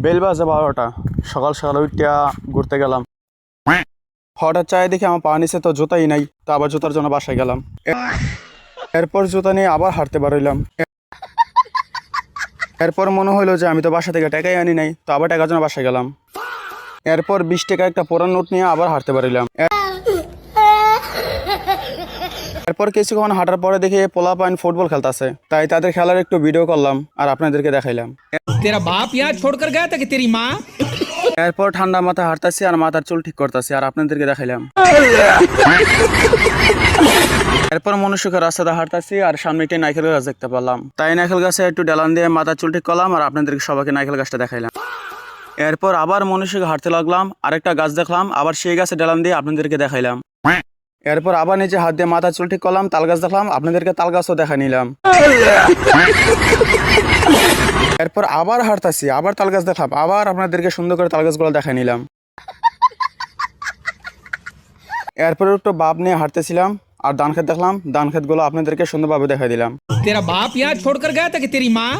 Bell বাজে 12টা। সকাল সকাল উঠিয়া ঘুরতে গেলাম। হঠাৎ চাই দেখি আমার পা নিচে তো জুতাই নাই, তো আবার জুতার জন্য বাসায় গেলাম। এরপর জুতা নিয়ে আবার হাঁটতে বেরোইলাম। এরপর মনে হলো যে আমি তো বাসা থেকে টাকাই আনি নাই, তো আবার টাকার জন্য বাসায় গেলাম। এরপর 20 টাকা একটা পুরান নোট নিয়ে আবার হাঁটতে বেরোইলাম। এরপর কিছুক্ষণ হাঁটার পরে দেখি পোলাপাইন ফুটবল খেলতেছে, তাই তাদের খেলার একটু ভিডিও করলাম আর আপনাদেরকে দেখাইলাম। तेरा बाप यहाँ छोड़कर गया था कि तेरी माँ। এরপর ঠান্ডা মাথায় হাঁটতেছি আর মাথার চুল ঠিক করতেছি আর আপনাদেরকে দেখাইলাম। এরপর মনুষ্যকে রাস্তাতে হাঁটতেছি আর সামনে একটি নাইকেল গাছ দেখতে পেলাম, তাই নাইকেল গাছে একটু ডেলান দিয়ে মাথার চুল ঠিক করলাম আর আপনাদেরকে সবাইকে নাইকেল গাছটা দেখাইলাম। এরপর আবার মনুষ্যকে হাঁটতে লাগলাম, আরেকটা গাছ দেখলাম, আবার সেই গাছে ডেলান দিয়ে আপনাদেরকে দেখাইলাম। এরপর আবার নিজে হাত দিয়ে মাথার চুল ঠিক করলাম, তাল গাছ দেখলাম, আপনাদেরকে তাল গাছও দেখা নিলাম। এরপর আবার হাঁটতাছি, আবার তাল গাছ দেখলাম, আবার আপনাদেরকে সুন্দর করে তাল গাছগুলো দেখা নিলাম। এরপর একটু বাপ নিয়ে হাঁটতেছিলাম আর ধান ক্ষেত দেখলাম, ধান ক্ষেতগুলো আপনাদেরকে সুন্দরভাবে দেখা দিলাম। तेरा बाप यहाँ छोड़कर गया था कि तेरी माँ।